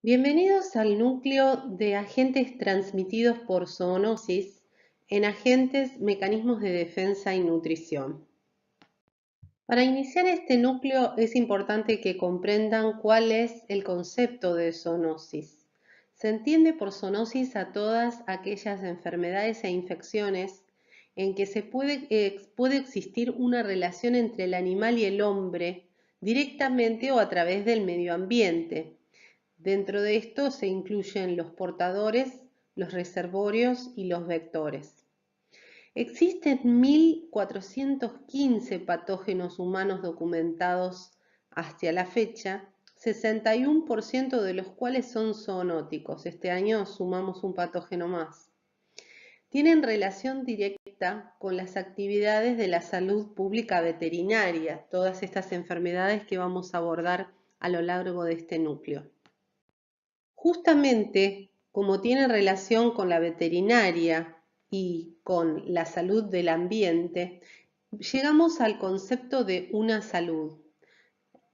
Bienvenidos al núcleo de agentes transmitidos por zoonosis en agentes, mecanismos de defensa y nutrición. Para iniciar este núcleo es importante que comprendan cuál es el concepto de zoonosis. Se entiende por zoonosis a todas aquellas enfermedades e infecciones en que puede existir una relación entre el animal y el hombre directamente o a través del medio ambiente. Dentro de esto se incluyen los portadores, los reservorios y los vectores. Existen 1.415 patógenos humanos documentados hasta la fecha, 61% de los cuales son zoonóticos. Este año sumamos un patógeno más. Tienen relación directa con las actividades de la salud pública veterinaria, todas estas enfermedades que vamos a abordar a lo largo de este núcleo. Justamente como tiene relación con la veterinaria y con la salud del ambiente, llegamos al concepto de una salud.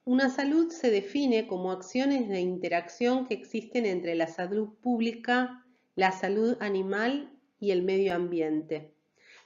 Una salud se define como acciones de interacción que existen entre la salud pública, la salud animal y el medio ambiente.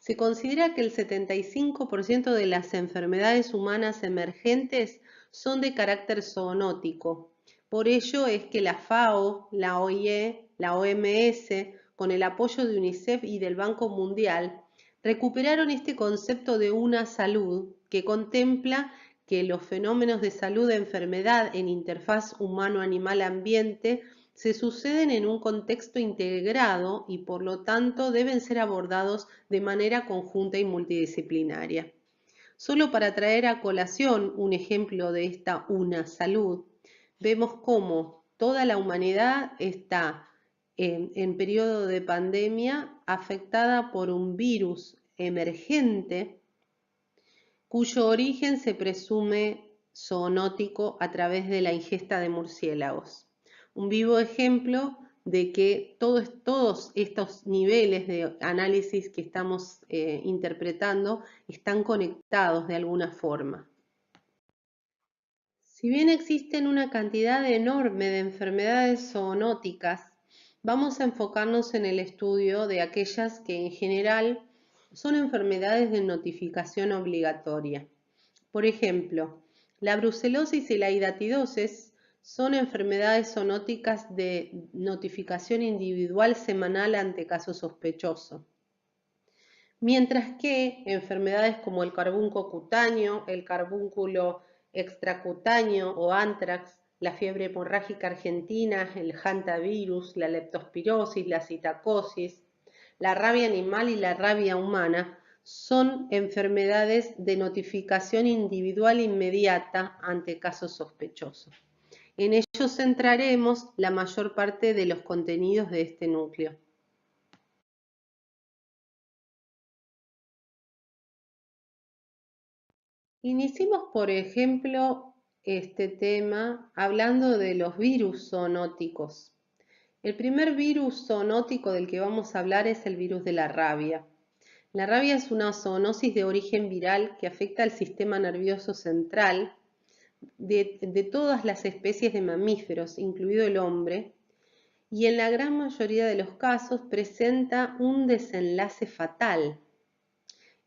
Se considera que el 75% de las enfermedades humanas emergentes son de carácter zoonótico. Por ello es que la FAO, la OIE, la OMS, con el apoyo de UNICEF y del Banco Mundial, recuperaron este concepto de una salud que contempla que los fenómenos de salud e enfermedad en interfaz humano-animal-ambiente se suceden en un contexto integrado y por lo tanto deben ser abordados de manera conjunta y multidisciplinaria. Solo para traer a colación un ejemplo de esta una salud, vemos cómo toda la humanidad está en periodo de pandemia afectada por un virus emergente cuyo origen se presume zoonótico a través de la ingesta de murciélagos. Un vivo ejemplo de que todos estos niveles de análisis que estamos interpretando están conectados de alguna forma. Si bien existen una cantidad enorme de enfermedades zoonóticas, vamos a enfocarnos en el estudio de aquellas que en general son enfermedades de notificación obligatoria. Por ejemplo, la brucelosis y la hidatidosis son enfermedades zoonóticas de notificación individual semanal ante caso sospechoso. Mientras que enfermedades como el carbunco cutáneo, el carbúnculo extracutáneo o anthrax, la fiebre hemorrágica argentina, el hantavirus, la leptospirosis, la citacosis, la rabia animal y la rabia humana son enfermedades de notificación individual inmediata ante casos sospechosos. En ellos centraremos la mayor parte de los contenidos de este núcleo. Iniciemos, por ejemplo, este tema hablando de los virus zoonóticos. El primer virus zoonótico del que vamos a hablar es el virus de la rabia. La rabia es una zoonosis de origen viral que afecta al sistema nervioso central de todas las especies de mamíferos, incluido el hombre, y en la gran mayoría de los casos presenta un desenlace fatal.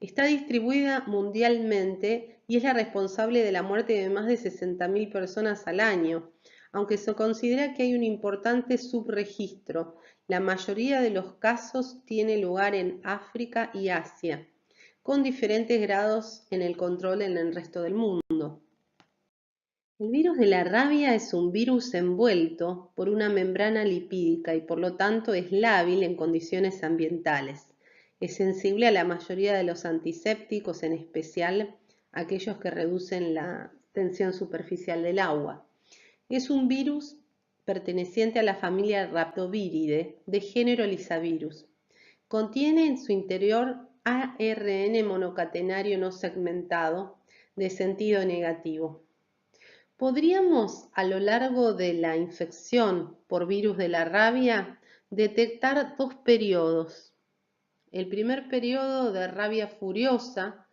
Está distribuida mundialmente y es la responsable de la muerte de más de 60.000 personas al año, aunque se considera que hay un importante subregistro. La mayoría de los casos tiene lugar en África y Asia, con diferentes grados en el control en el resto del mundo. El virus de la rabia es un virus envuelto por una membrana lipídica y por lo tanto es lábil en condiciones ambientales. Es sensible a la mayoría de los antisépticos, en especial aquellos que reducen la tensión superficial del agua. Es un virus perteneciente a la familia Rhabdoviridae de género Lyssavirus. Contiene en su interior ARN monocatenario no segmentado de sentido negativo. Podríamos, a lo largo de la infección por virus de la rabia, detectar dos periodos. El primer periodo de rabia furiosa,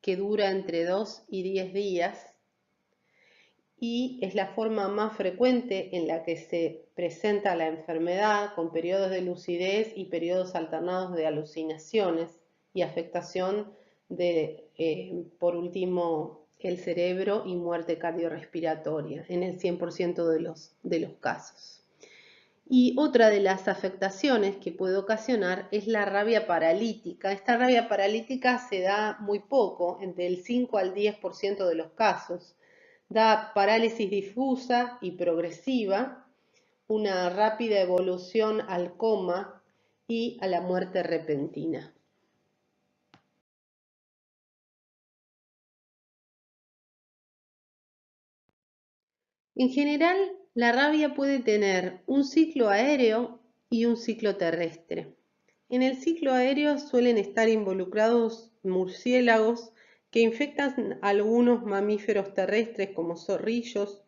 que dura entre 2 y 10 días, y es la forma más frecuente en la que se presenta la enfermedad, con periodos de lucidez y periodos alternados de alucinaciones y afectación de, por último, el cerebro y muerte cardiorrespiratoria en el 100% de los casos. Y otra de las afectaciones que puede ocasionar es la rabia paralítica. Esta rabia paralítica se da muy poco, entre el 5 al 10% de los casos. Da parálisis difusa y progresiva, una rápida evolución al coma y a la muerte repentina. En general, la rabia puede tener un ciclo aéreo y un ciclo terrestre. En el ciclo aéreo suelen estar involucrados murciélagos que infectan a algunos mamíferos terrestres como zorrillos,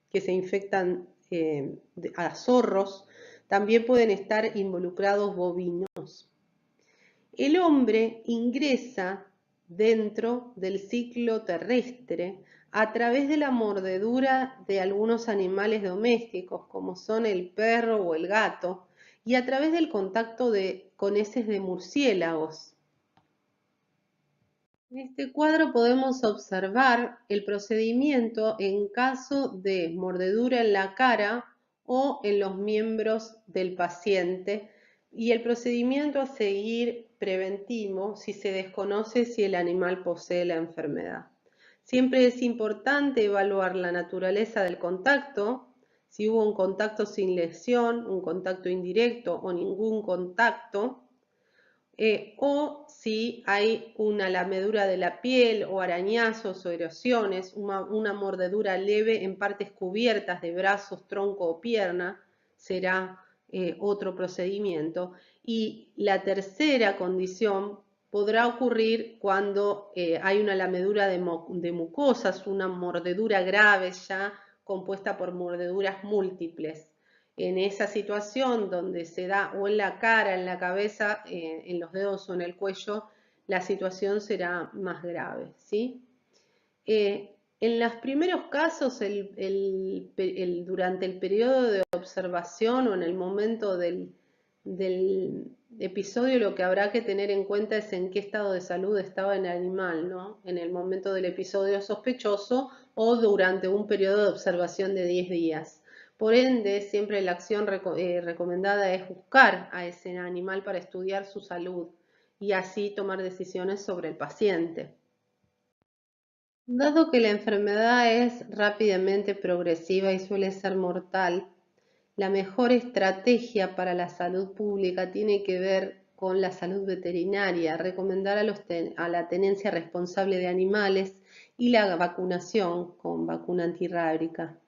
que se infectan a zorros. También pueden estar involucrados bovinos. El hombre ingresa dentro del ciclo terrestre a través de la mordedura de algunos animales domésticos, como son el perro o el gato, y a través del contacto con heces de murciélagos. En este cuadro podemos observar el procedimiento en caso de mordedura en la cara o en los miembros del paciente y el procedimiento a seguir preventivo si se desconoce si el animal posee la enfermedad. Siempre es importante evaluar la naturaleza del contacto, si hubo un contacto sin lesión, un contacto indirecto o ningún contacto, o si hay una lamedura de la piel o arañazos o erosiones, una mordedura leve en partes cubiertas de brazos, tronco o pierna, será otro procedimiento. Y la tercera condición podrá ocurrir cuando hay una lamedura de mucosas, una mordedura grave ya compuesta por mordeduras múltiples. En esa situación donde se da o en la cara, en la cabeza, en los dedos o en el cuello, la situación será más grave, ¿sí? En los primeros casos, durante el periodo de observación o en el momento del episodio, lo que habrá que tener en cuenta es en qué estado de salud estaba el animal, ¿no? En el momento del episodio sospechoso o durante un periodo de observación de 10 días. Por ende, siempre la acción recomendada es buscar a ese animal para estudiar su salud y así tomar decisiones sobre el paciente. Dado que la enfermedad es rápidamente progresiva y suele ser mortal, la mejor estrategia para la salud pública tiene que ver con la salud veterinaria, recomendar a la tenencia responsable de animales y la vacunación con vacuna antirrábica.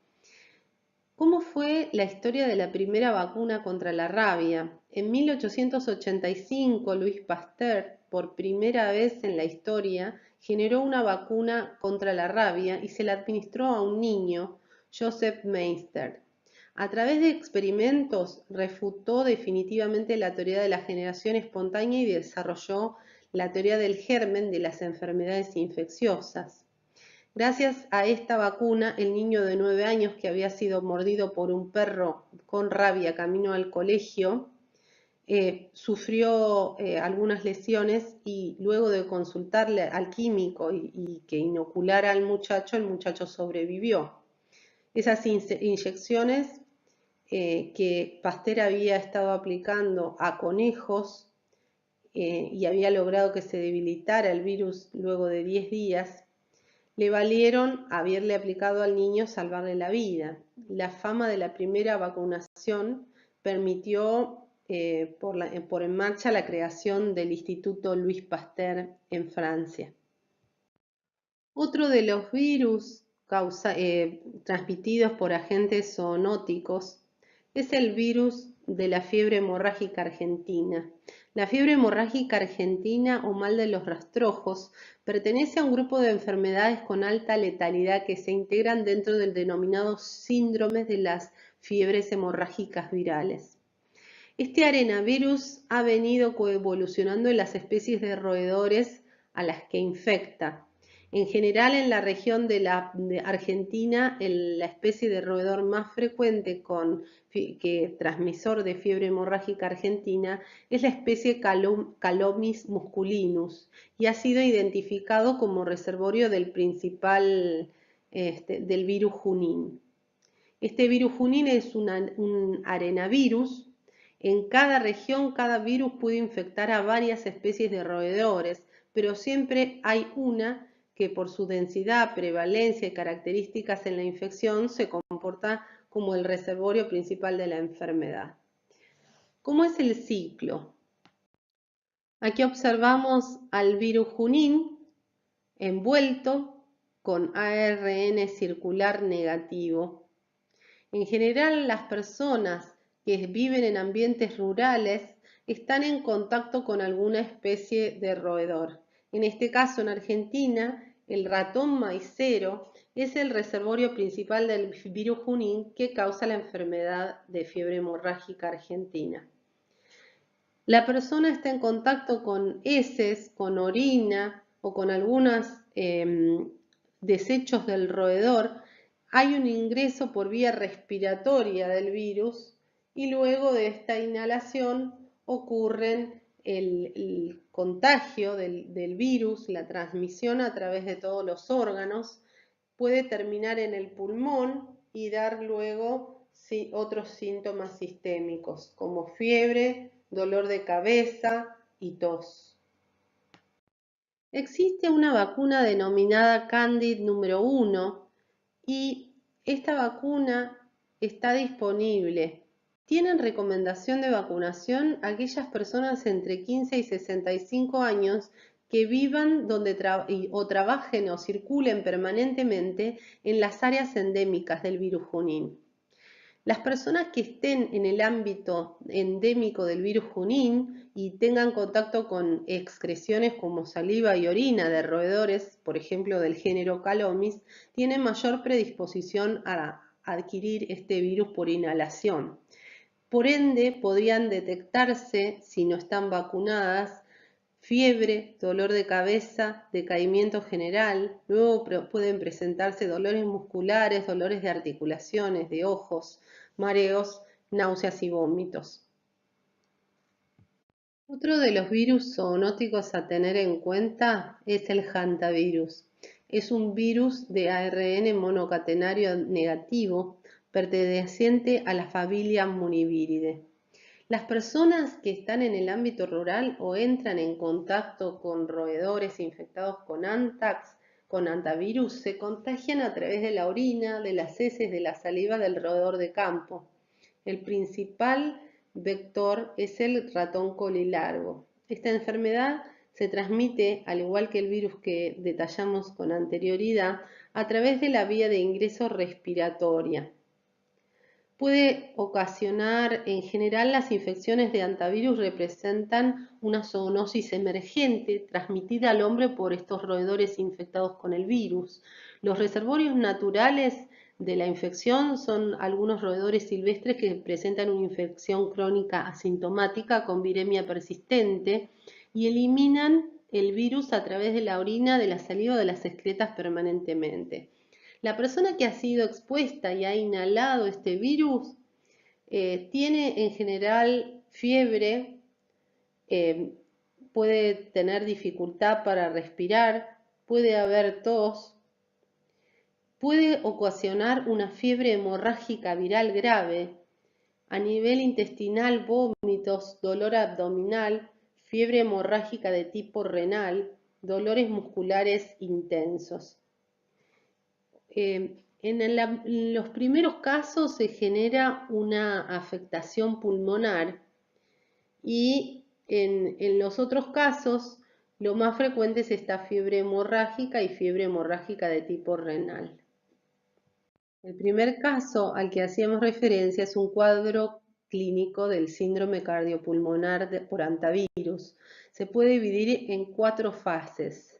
¿Cómo fue la historia de la primera vacuna contra la rabia? En 1885, Louis Pasteur, por primera vez en la historia, generó una vacuna contra la rabia y se la administró a un niño, Joseph Meister. A través de experimentos refutó definitivamente la teoría de la generación espontánea y desarrolló la teoría del germen de las enfermedades infecciosas. Gracias a esta vacuna, el niño de 9 años que había sido mordido por un perro con rabia camino al colegio, sufrió algunas lesiones y luego de consultarle al químico y que inoculara al muchacho, el muchacho sobrevivió. Esas inyecciones que Pasteur había estado aplicando a conejos y había logrado que se debilitara el virus luego de 10 días, le valieron haberle aplicado al niño salvarle la vida. La fama de la primera vacunación permitió por en marcha la creación del Instituto Louis Pasteur en Francia. Otro de los virus transmitidos por agentes zoonóticos es el virus de la fiebre hemorrágica argentina. La fiebre hemorrágica argentina o mal de los rastrojos pertenece a un grupo de enfermedades con alta letalidad que se integran dentro del denominado síndrome de las fiebres hemorrágicas virales. Este arenavirus ha venido coevolucionando en las especies de roedores a las que infecta En general, en la región de Argentina, la especie de roedor más frecuente transmisor de fiebre hemorrágica argentina es la especie Calomys musculinus y ha sido identificado como reservorio del principal del virus Junín. Este virus Junín es un arenavirus. En cada región, cada virus puede infectar a varias especies de roedores, pero siempre hay una que por su densidad, prevalencia y características en la infección se comporta como el reservorio principal de la enfermedad. ¿Cómo es el ciclo? Aquí observamos al virus Junín envuelto con ARN circular negativo. En general, las personas que viven en ambientes rurales están en contacto con alguna especie de roedor. En este caso, en Argentina, el ratón maicero es el reservorio principal del virus Junín que causa la enfermedad de fiebre hemorrágica argentina. La persona está en contacto con heces, con orina o con algunos desechos del roedor. Hay un ingreso por vía respiratoria del virus y luego de esta inhalación ocurre el contagio del virus, la transmisión a través de todos los órganos, puede terminar en el pulmón y dar luego otros síntomas sistémicos como fiebre, dolor de cabeza y tos. Existe una vacuna denominada Candid número 1 y esta vacuna está disponible. Tienen recomendación de vacunación aquellas personas entre 15 y 65 años que vivan o trabajen o circulen permanentemente en las áreas endémicas del virus Junín. Las personas que estén en el ámbito endémico del virus Junín y tengan contacto con excreciones como saliva y orina de roedores, por ejemplo del género Calomys, tienen mayor predisposición a adquirir este virus por inhalación. Por ende, podrían detectarse, si no están vacunadas, fiebre, dolor de cabeza, decaimiento general. Luego pueden presentarse dolores musculares, dolores de articulaciones, de ojos, mareos, náuseas y vómitos. Otro de los virus zoonóticos a tener en cuenta es el hantavirus. Es un virus de ARN monocatenario negativo perteneciente a la familia Muniviridae. Las personas que están en el ámbito rural o entran en contacto con roedores infectados con anthrax, con hantavirus, se contagian a través de la orina, de las heces, de la saliva del roedor de campo. El principal vector es el ratón colilargo. Esta enfermedad se transmite, al igual que el virus que detallamos con anterioridad, a través de la vía de ingreso respiratoria. Puede ocasionar, en general, las infecciones de hantavirus representan una zoonosis emergente transmitida al hombre por estos roedores infectados con el virus. Los reservorios naturales de la infección son algunos roedores silvestres que presentan una infección crónica asintomática con viremia persistente y eliminan el virus a través de la orina, de la saliva o de las excretas permanentemente. La persona que ha sido expuesta y ha inhalado este virus tiene en general fiebre, puede tener dificultad para respirar, puede haber tos, puede ocasionar una fiebre hemorrágica viral grave, a nivel intestinal, vómitos, dolor abdominal, fiebre hemorrágica de tipo renal, dolores musculares intensos. En los primeros casos se genera una afectación pulmonar y en los otros casos lo más frecuente es esta fiebre hemorrágica y fiebre hemorrágica de tipo renal. El primer caso al que hacíamos referencia es un cuadro clínico del síndrome cardiopulmonar por hantavirus. Se puede dividir en 4 fases: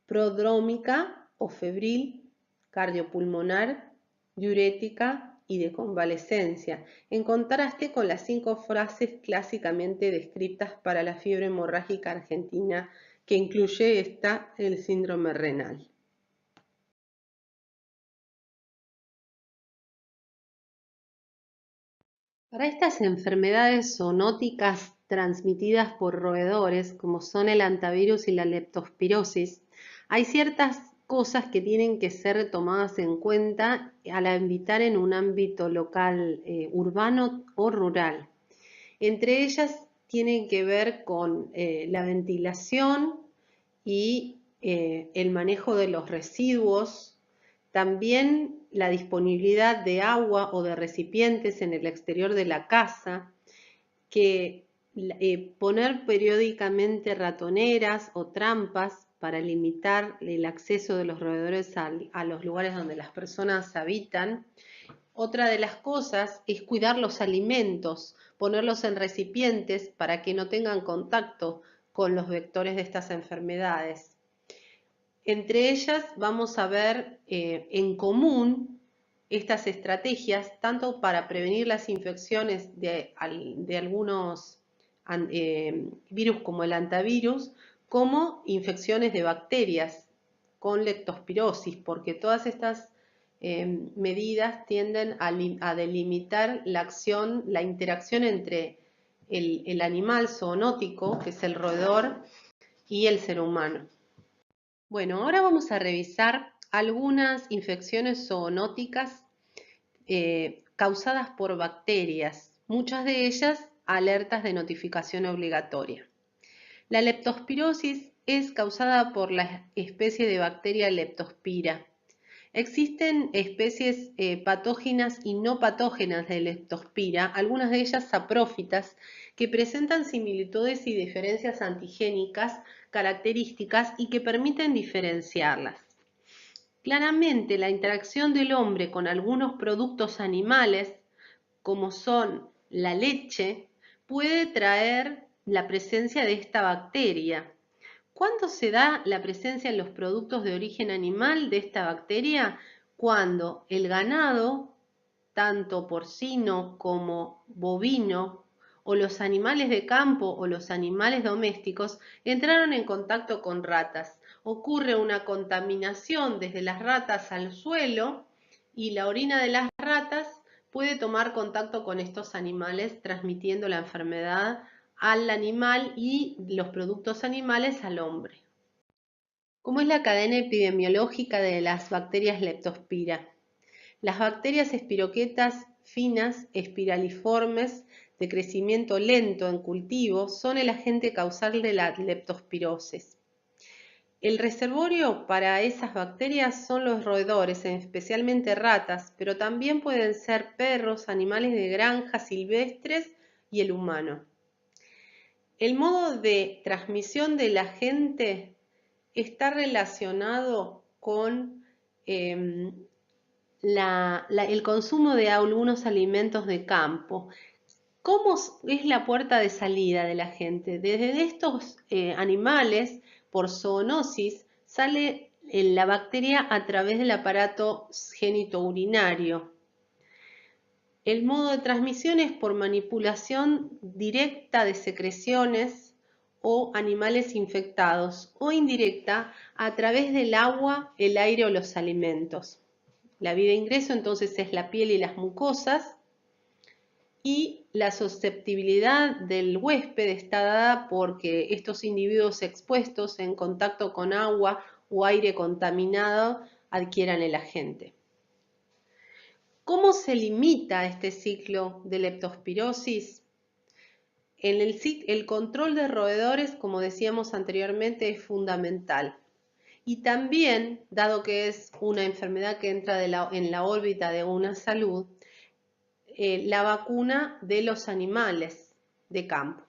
prodrómica o febril, cardiopulmonar, diurética y de convalescencia, en contraste con las 5 fases clásicamente descritas para la fiebre hemorrágica argentina, que incluye el síndrome renal. Para estas enfermedades zoonóticas transmitidas por roedores, como son el hantavirus y la leptospirosis, hay ciertas cosas que tienen que ser tomadas en cuenta al habitar en un ámbito local, urbano o rural. Entre ellas tienen que ver con la ventilación y el manejo de los residuos, también la disponibilidad de agua o de recipientes en el exterior de la casa, que poner periódicamente ratoneras o trampas para limitar el acceso de los roedores a los lugares donde las personas habitan. Otra de las cosas es cuidar los alimentos, ponerlos en recipientes para que no tengan contacto con los vectores de estas enfermedades. Entre ellas vamos a ver en común estas estrategias, tanto para prevenir las infecciones de algunos virus como el hantavirus, como infecciones de bacterias con leptospirosis, porque todas estas medidas tienden a delimitar la acción, la interacción entre el animal zoonótico, que es el roedor, y el ser humano. Bueno, ahora vamos a revisar algunas infecciones zoonóticas causadas por bacterias, muchas de ellas alertas de notificación obligatoria. La leptospirosis es causada por la especie de bacteria Leptospira. Existen especies patógenas y no patógenas de Leptospira, algunas de ellas saprófitas, que presentan similitudes y diferencias antigénicas características y que permiten diferenciarlas. Claramente, la interacción del hombre con algunos productos animales, como son la leche, puede traer la presencia de esta bacteria. ¿Cuándo se da la presencia en los productos de origen animal de esta bacteria? Cuando el ganado, tanto porcino como bovino, o los animales de campo o los animales domésticos, entraron en contacto con ratas. Ocurre una contaminación desde las ratas al suelo y la orina de las ratas puede tomar contacto con estos animales, transmitiendo la enfermedad al animal y los productos animales al hombre. ¿Cómo es la cadena epidemiológica de las bacterias Leptospira? Las bacterias espiroquetas finas, espiraliformes, de crecimiento lento en cultivo, son el agente causal de la leptospirosis. El reservorio para esas bacterias son los roedores, especialmente ratas, pero también pueden ser perros, animales de granja silvestres y el humano. El modo de transmisión del agente está relacionado con el consumo de algunos alimentos de campo. ¿Cómo es la puerta de salida del agente? Desde estos animales, por zoonosis, sale la bacteria a través del aparato genitourinario. El modo de transmisión es por manipulación directa de secreciones o animales infectados o indirecta a través del agua, el aire o los alimentos. La vía de ingreso entonces es la piel y las mucosas y la susceptibilidad del huésped está dada porque estos individuos expuestos en contacto con agua o aire contaminado adquieran el agente. ¿Cómo se limita este ciclo de leptospirosis? El control de roedores, como decíamos anteriormente, es fundamental. Y también, dado que es una enfermedad que entra en la órbita de una salud, la vacuna de los animales de campo.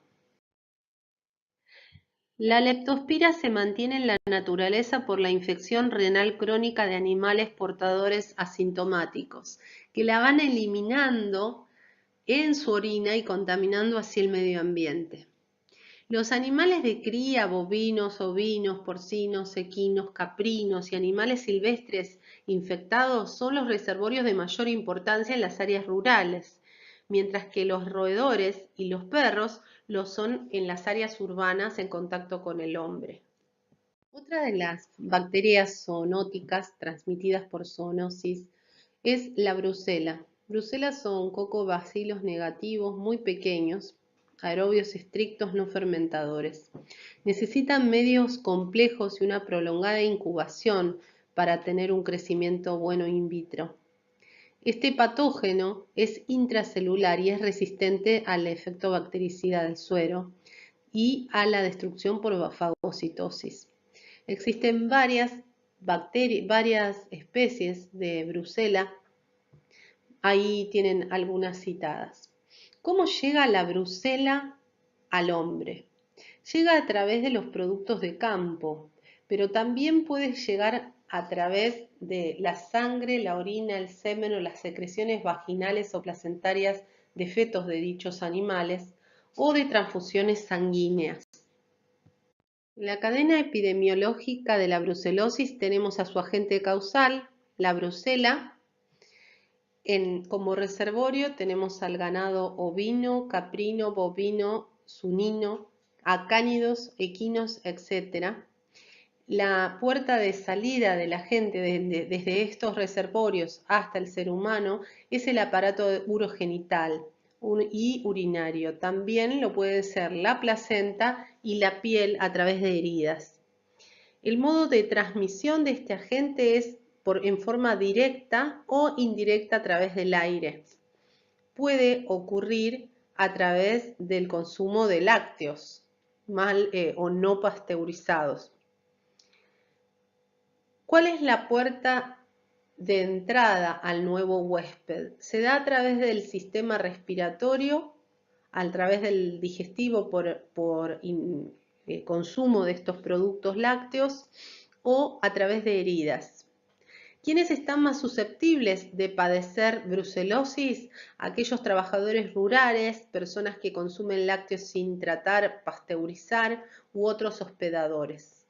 La leptospira se mantiene en la naturaleza por la infección renal crónica de animales portadores asintomáticos, que la van eliminando en su orina y contaminando así el medio ambiente. Los animales de cría, bovinos, ovinos, porcinos, equinos, caprinos y animales silvestres infectados son los reservorios de mayor importancia en las áreas rurales, mientras que los roedores y los perros lo son en las áreas urbanas en contacto con el hombre. Otra de las bacterias zoonóticas transmitidas por zoonosis es la brucela. Bruselas son cocobacilos negativos muy pequeños, aerobios estrictos no fermentadores. Necesitan medios complejos y una prolongada incubación para tener un crecimiento bueno in vitro. Este patógeno es intracelular y es resistente al efecto bactericida del suero y a la destrucción por fagocitosis. Existen varias especies de Brucela. Ahí tienen algunas citadas. ¿Cómo llega la brucela al hombre? Llega a través de los productos de campo, pero también puede llegar a través de la sangre, la orina, el semen o las secreciones vaginales o placentarias de fetos de dichos animales o de transfusiones sanguíneas. En la cadena epidemiológica de la brucelosis tenemos a su agente causal, la brucela. Como reservorio tenemos al ganado ovino, caprino, bovino, sunino, acánidos, equinos, etc. La puerta de salida de la gente desde estos reservorios hasta el ser humano es el aparato urogenital y urinario. También lo puede ser la placenta y la piel a través de heridas. El modo de transmisión de este agente es en forma directa o indirecta a través del aire. Puede ocurrir a través del consumo de lácteos o no pasteurizados. ¿Cuál es la puerta de entrada al nuevo huésped? Se da a través del sistema respiratorio, a través del digestivo por consumo de estos productos lácteos o a través de heridas. ¿Quiénes están más susceptibles de padecer brucelosis? Aquellos trabajadores rurales, personas que consumen lácteos sin tratar, pasteurizar u otros hospedadores.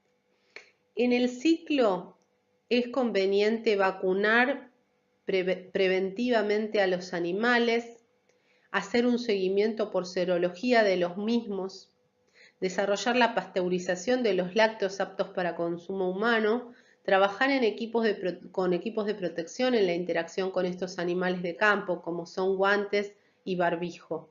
En el ciclo es conveniente vacunar preventivamente a los animales, hacer un seguimiento por serología de los mismos, desarrollar la pasteurización de los lácteos aptos para consumo humano, trabajar con equipos de protección en la interacción con estos animales de campo, como son guantes y barbijo.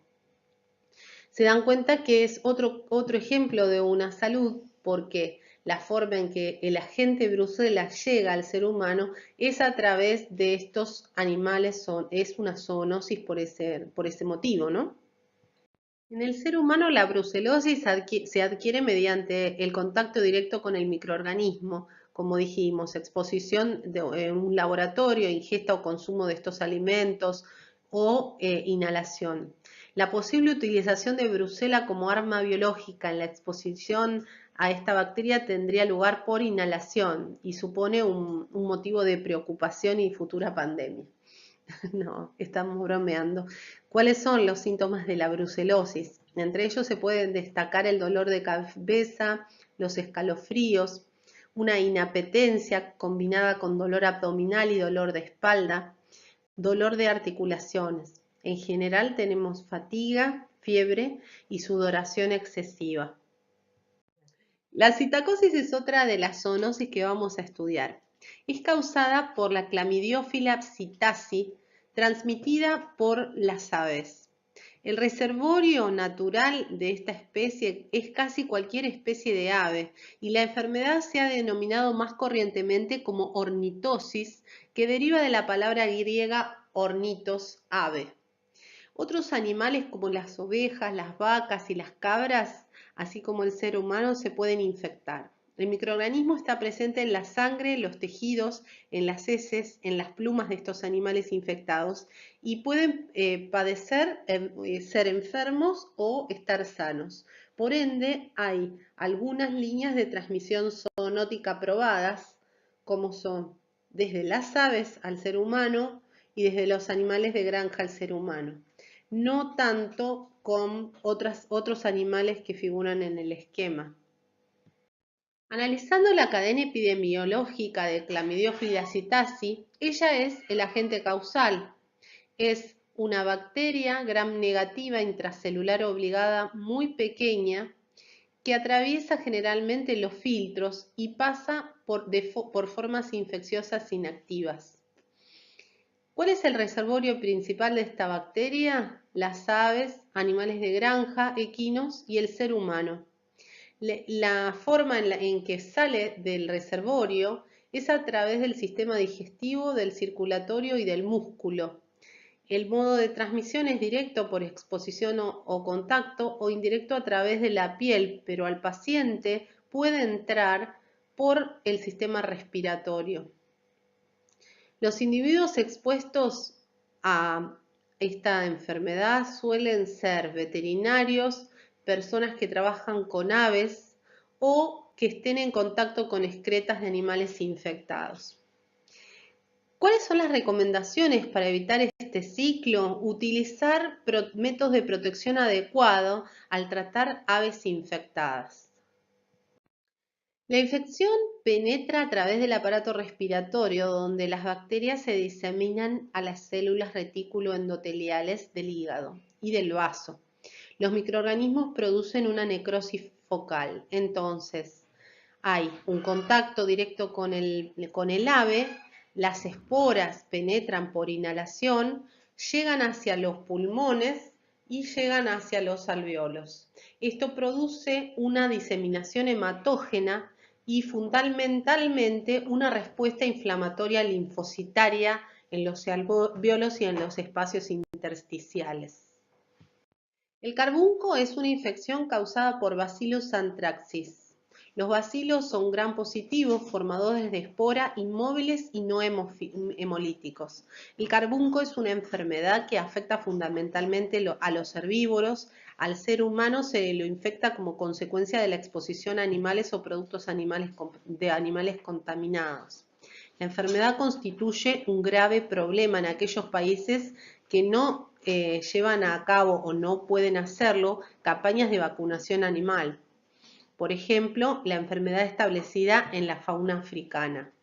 Se dan cuenta que es otro ejemplo de una salud, porque la forma en que el agente Brucela llega al ser humano es a través de estos animales, es una zoonosis por ese motivo, ¿no? En el ser humano la brucelosis se adquiere mediante el contacto directo con el microorganismo, como dijimos, exposición en un laboratorio, ingesta o consumo de estos alimentos o inhalación. La posible utilización de brucela como arma biológica en la exposición a esta bacteria tendría lugar por inhalación y supone un motivo de preocupación y futura pandemia. No, estamos bromeando. ¿Cuáles son los síntomas de la brucelosis? Entre ellos se pueden destacar el dolor de cabeza, los escalofríos, una inapetencia combinada con dolor abdominal y dolor de espalda, dolor de articulaciones. En general tenemos fatiga, fiebre y sudoración excesiva. La citacosis es otra de las zoonosis que vamos a estudiar. Es causada por la Chlamydophila psittaci, transmitida por las aves. El reservorio natural de esta especie es casi cualquier especie de ave y la enfermedad se ha denominado más corrientemente como ornitosis, que deriva de la palabra griega ornitos, ave. Otros animales como las ovejas, las vacas y las cabras, así como el ser humano, se pueden infectar. El microorganismo está presente en la sangre, los tejidos, en las heces, en las plumas de estos animales infectados y pueden ser enfermos o estar sanos. Por ende, hay algunas líneas de transmisión zoonótica probadas, como son desde las aves al ser humano y desde los animales de granja al ser humano. No tanto con otros animales que figuran en el esquema. Analizando la cadena epidemiológica de Chlamydophila psittaci, ella es el agente causal. Es una bacteria gram negativa intracelular obligada muy pequeña que atraviesa generalmente los filtros y pasa por formas infecciosas inactivas. ¿Cuál es el reservorio principal de esta bacteria? Las aves, animales de granja, equinos y el ser humano. La forma en que sale del reservorio es a través del sistema digestivo, del circulatorio y del músculo. El modo de transmisión es directo por exposición o contacto o indirecto a través de la piel, pero al paciente puede entrar por el sistema respiratorio. Los individuos expuestos a esta enfermedad suelen ser veterinarios, personas que trabajan con aves o que estén en contacto con excretas de animales infectados. ¿Cuáles son las recomendaciones para evitar este ciclo? Utilizar métodos de protección adecuados al tratar aves infectadas. La infección penetra a través del aparato respiratorio, donde las bacterias se diseminan a las células retículo-endoteliales del hígado y del vaso. Los microorganismos producen una necrosis focal. Entonces, hay un contacto directo con el ave, las esporas penetran por inhalación, llegan hacia los pulmones y llegan hacia los alveolos. Esto produce una diseminación hematógena y fundamentalmente una respuesta inflamatoria linfocitaria en los alveolos y en los espacios intersticiales. El carbunco es una infección causada por Bacillus anthracis. Los bacilos son gram positivos, formadores de espora, inmóviles y no hemolíticos. El carbunco es una enfermedad que afecta fundamentalmente a los herbívoros. Al ser humano se lo infecta como consecuencia de la exposición a animales o productos de animales contaminados. La enfermedad constituye un grave problema en aquellos países que no llevan a cabo o no pueden hacerlo campañas de vacunación animal. Por ejemplo, la enfermedad establecida en la fauna africana.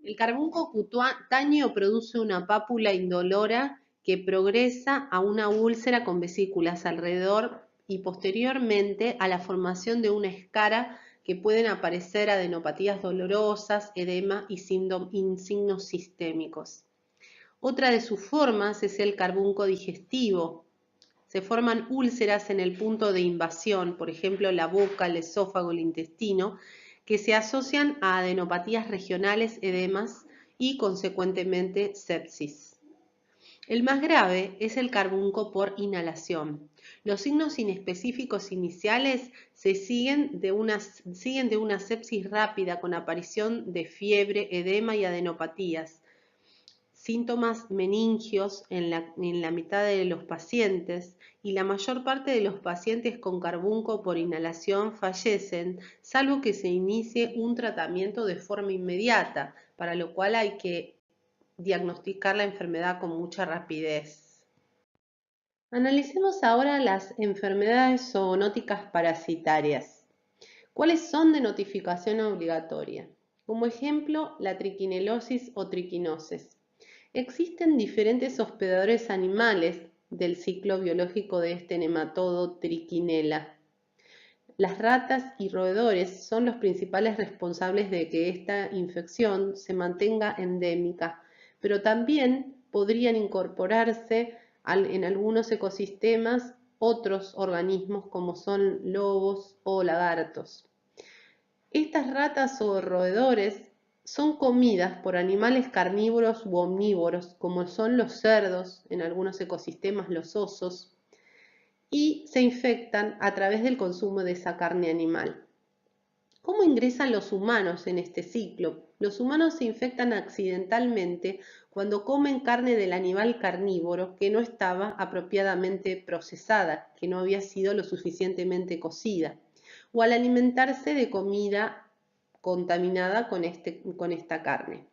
El carbunco cutáneo produce una pápula indolora que progresa a una úlcera con vesículas alrededor y posteriormente a la formación de una escara que pueden aparecer adenopatías dolorosas, edema y signos sistémicos. Otra de sus formas es el carbunco digestivo. Se forman úlceras en el punto de invasión, por ejemplo la boca, el esófago, el intestino, que se asocian a adenopatías regionales, edemas y consecuentemente sepsis. El más grave es el carbunco por inhalación. Los signos inespecíficos iniciales siguen de una sepsis rápida con aparición de fiebre, edema y adenopatías. Síntomas meningios en la mitad de los pacientes y la mayor parte de los pacientes con carbunco por inhalación fallecen, salvo que se inicie un tratamiento de forma inmediata, para lo cual hay que diagnosticar la enfermedad con mucha rapidez. Analicemos ahora las enfermedades zoonóticas parasitarias. ¿Cuáles son de notificación obligatoria? Como ejemplo, la triquinelosis o triquinosis. Existen diferentes hospedadores animales del ciclo biológico de este nematodo Trichinella. Las ratas y roedores son los principales responsables de que esta infección se mantenga endémica, pero también podrían incorporarse en algunos ecosistemas otros organismos como son lobos o lagartos. Estas ratas o roedores son comidas por animales carnívoros u omnívoros, como son los cerdos, en algunos ecosistemas los osos, y se infectan a través del consumo de esa carne animal. ¿Cómo ingresan los humanos en este ciclo? Los humanos se infectan accidentalmente cuando comen carne del animal carnívoro que no estaba apropiadamente procesada, que no había sido lo suficientemente cocida, o al alimentarse de comida contaminada con esta carne.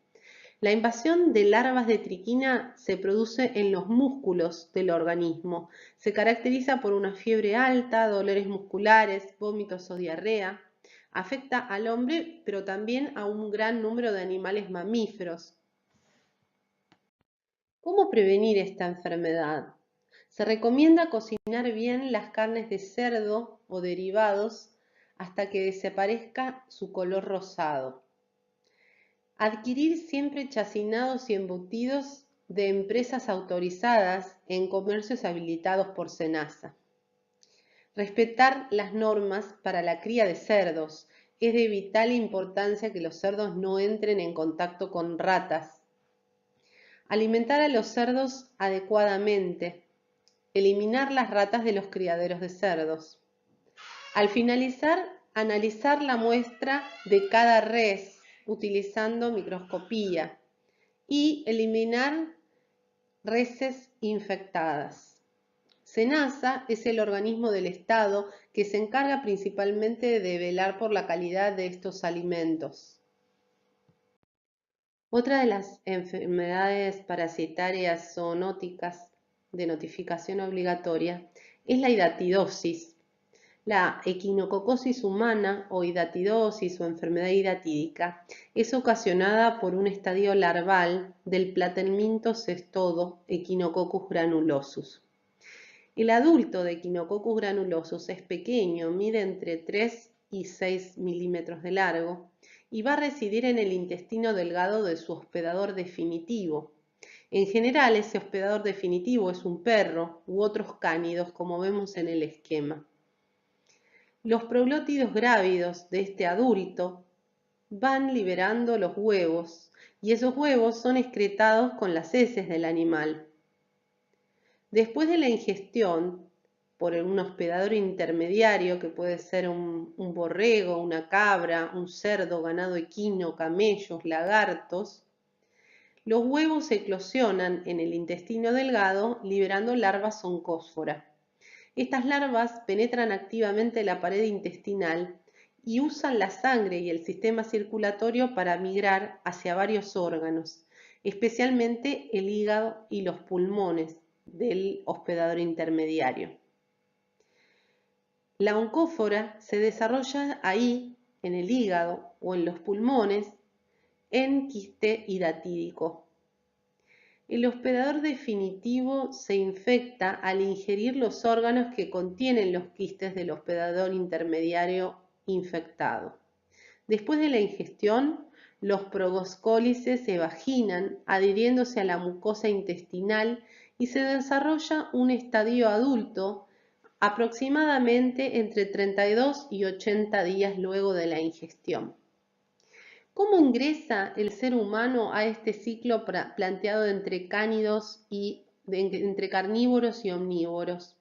La invasión de larvas de triquina se produce en los músculos del organismo. Se caracteriza por una fiebre alta, dolores musculares, vómitos o diarrea. Afecta al hombre, pero también a un gran número de animales mamíferos. ¿Cómo prevenir esta enfermedad? Se recomienda cocinar bien las carnes de cerdo o derivados hasta que desaparezca su color rosado. Adquirir siempre chacinados y embutidos de empresas autorizadas en comercios habilitados por SENASA. Respetar las normas para la cría de cerdos. Es de vital importancia que los cerdos no entren en contacto con ratas. Alimentar a los cerdos adecuadamente. Eliminar las ratas de los criaderos de cerdos. Al finalizar, analizar la muestra de cada res utilizando microscopía y eliminar reses infectadas. SENASA es el organismo del Estado que se encarga principalmente de velar por la calidad de estos alimentos. Otra de las enfermedades parasitarias zoonóticas de notificación obligatoria es la hidatidosis. La equinococosis humana o hidatidosis o enfermedad hidatídica es ocasionada por un estadio larval del Plathelminto cestodo Echinococcus granulosus. El adulto de Echinococcus granulosus es pequeño, mide entre 3 y 6 milímetros de largo y va a residir en el intestino delgado de su hospedador definitivo. En general, ese hospedador definitivo es un perro u otros cánidos, como vemos en el esquema. Los proglótidos grávidos de este adulto van liberando los huevos y esos huevos son excretados con las heces del animal. Después de la ingestión por un hospedador intermediario, que puede ser un borrego, una cabra, un cerdo, ganado equino, camellos, lagartos, los huevos eclosionan en el intestino delgado liberando larvas oncósfora. Estas larvas penetran activamente la pared intestinal y usan la sangre y el sistema circulatorio para migrar hacia varios órganos, especialmente el hígado y los pulmones del hospedador intermediario. La oncófora se desarrolla ahí, en el hígado o en los pulmones, en quiste hidatídico. El hospedador definitivo se infecta al ingerir los órganos que contienen los quistes del hospedador intermediario infectado. Después de la ingestión, los proboscólices se vaginan adhiriéndose a la mucosa intestinal y se desarrolla un estadio adulto aproximadamente entre 32 y 80 días luego de la ingestión. ¿Cómo ingresa el ser humano a este ciclo planteado entre cánidos y entre carnívoros y omnívoros?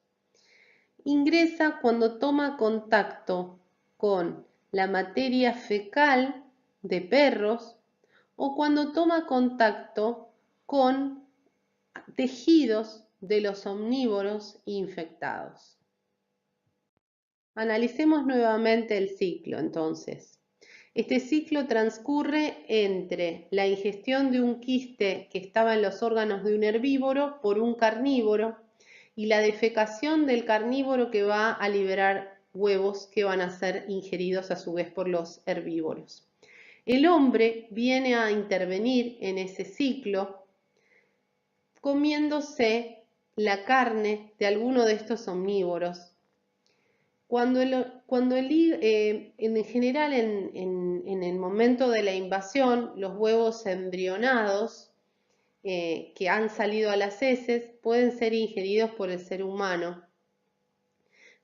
Ingresa cuando toma contacto con la materia fecal de perros o cuando toma contacto con tejidos de los omnívoros infectados. Analicemos nuevamente el ciclo entonces. Este ciclo transcurre entre la ingestión de un quiste que estaba en los órganos de un herbívoro por un carnívoro y la defecación del carnívoro que va a liberar huevos que van a ser ingeridos a su vez por los herbívoros. El hombre viene a intervenir en ese ciclo comiéndose la carne de alguno de estos omnívoros. En general, en el momento de la invasión, los huevos embrionados que han salido a las heces pueden ser ingeridos por el ser humano.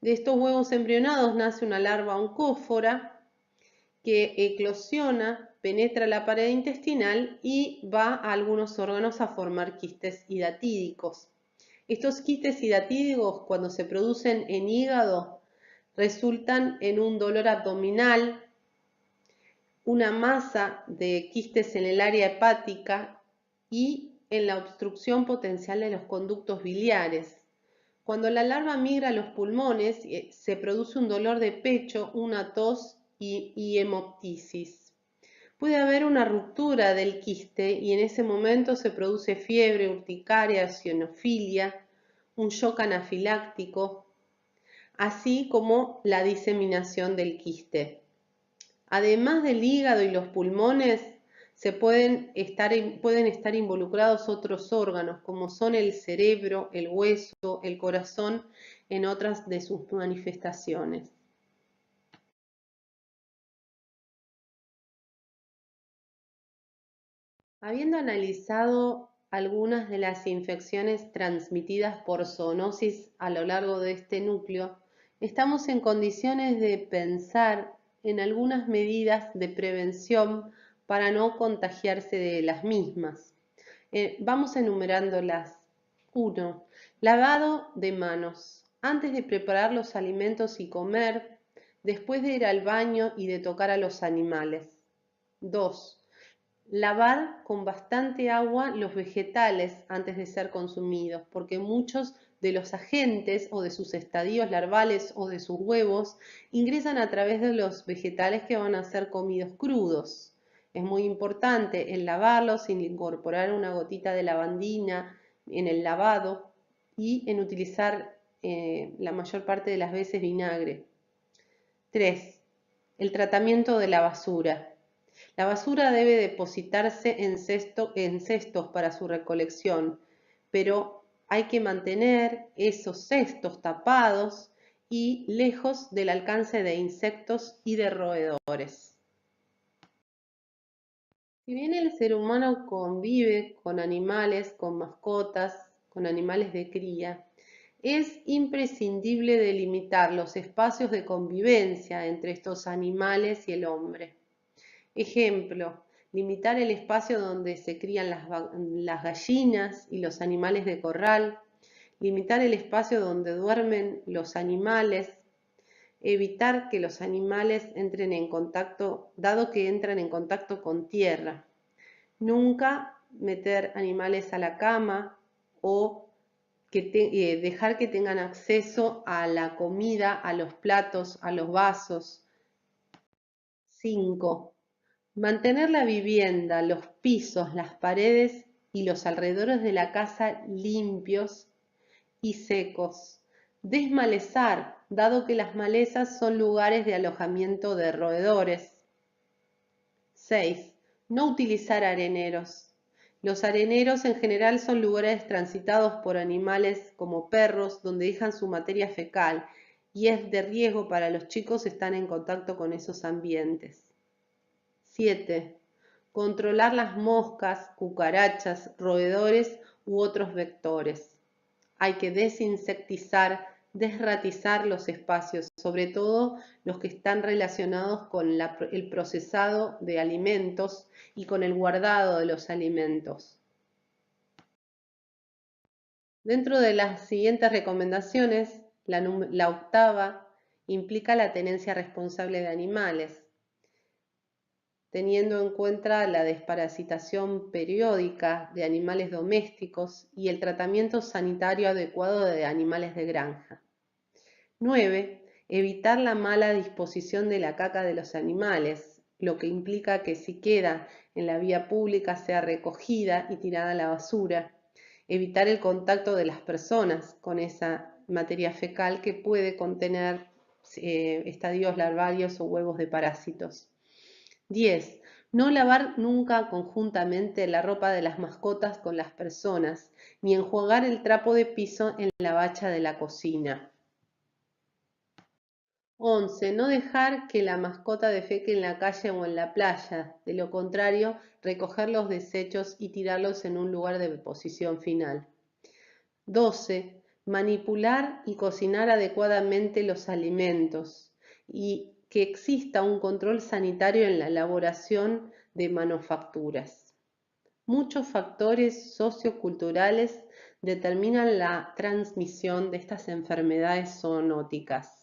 De estos huevos embrionados nace una larva oncófora que eclosiona, penetra la pared intestinal y va a algunos órganos a formar quistes hidatídicos. Estos quistes hidatídicos, cuando se producen en hígado, resultan en un dolor abdominal, una masa de quistes en el área hepática y en la obstrucción potencial de los conductos biliares. Cuando la larva migra a los pulmones, se produce un dolor de pecho, una tos y hemoptisis. Puede haber una ruptura del quiste y en ese momento se produce fiebre, urticaria, eosinofilia, un shock anafiláctico, así como la diseminación del quiste. Además del hígado y los pulmones, pueden estar involucrados otros órganos, como son el cerebro, el hueso, el corazón, en otras de sus manifestaciones. Habiendo analizado algunas de las infecciones transmitidas por zoonosis a lo largo de este núcleo, estamos en condiciones de pensar en algunas medidas de prevención para no contagiarse de las mismas. Vamos enumerándolas. 1. Lavado de manos. Antes de preparar los alimentos y comer, después de ir al baño y de tocar a los animales. 2. Lavar con bastante agua los vegetales antes de ser consumidos, porque muchos de los agentes o de sus estadios larvales o de sus huevos ingresan a través de los vegetales que van a ser comidos crudos. Es muy importante el lavarlos sin incorporar una gotita de lavandina en el lavado y en utilizar la mayor parte de las veces vinagre. 3. El tratamiento de la basura. La basura debe depositarse en cestos para su recolección, pero hay que mantener esos cestos tapados y lejos del alcance de insectos y de roedores. Si bien el ser humano convive con animales, con mascotas, con animales de cría, es imprescindible delimitar los espacios de convivencia entre estos animales y el hombre. Ejemplo, limitar el espacio donde se crían las gallinas y los animales de corral, limitar el espacio donde duermen los animales, evitar que los animales entren en contacto, dado que entran en contacto con tierra. Nunca meter animales a la cama o dejar que tengan acceso a la comida, a los platos, a los vasos. 5. Mantener la vivienda, los pisos, las paredes y los alrededores de la casa limpios y secos. Desmalezar, dado que las malezas son lugares de alojamiento de roedores. 6. No utilizar areneros. Los areneros en general son lugares transitados por animales como perros donde dejan su materia fecal y es de riesgo para los chicos estar en contacto con esos ambientes. 7. Controlar las moscas, cucarachas, roedores u otros vectores. Hay que desinsectizar, desratizar los espacios, sobre todo los que están relacionados con el procesado de alimentos y con el guardado de los alimentos. Dentro de las siguientes recomendaciones, la octava implica la tenencia responsable de animales, teniendo en cuenta la desparasitación periódica de animales domésticos y el tratamiento sanitario adecuado de animales de granja. 9. Evitar la mala disposición de la caca de los animales, lo que implica que si queda en la vía pública sea recogida y tirada a la basura. Evitar el contacto de las personas con esa materia fecal que puede contener estadios larvarios o huevos de parásitos. 10. No lavar nunca conjuntamente la ropa de las mascotas con las personas, ni enjuagar el trapo de piso en la bacha de la cocina. 11. No dejar que la mascota defeque en la calle o en la playa, de lo contrario, recoger los desechos y tirarlos en un lugar de deposición final. 12. Manipular y cocinar adecuadamente los alimentos y que exista un control sanitario en la elaboración de manufacturas. Muchos factores socioculturales determinan la transmisión de estas enfermedades zoonóticas.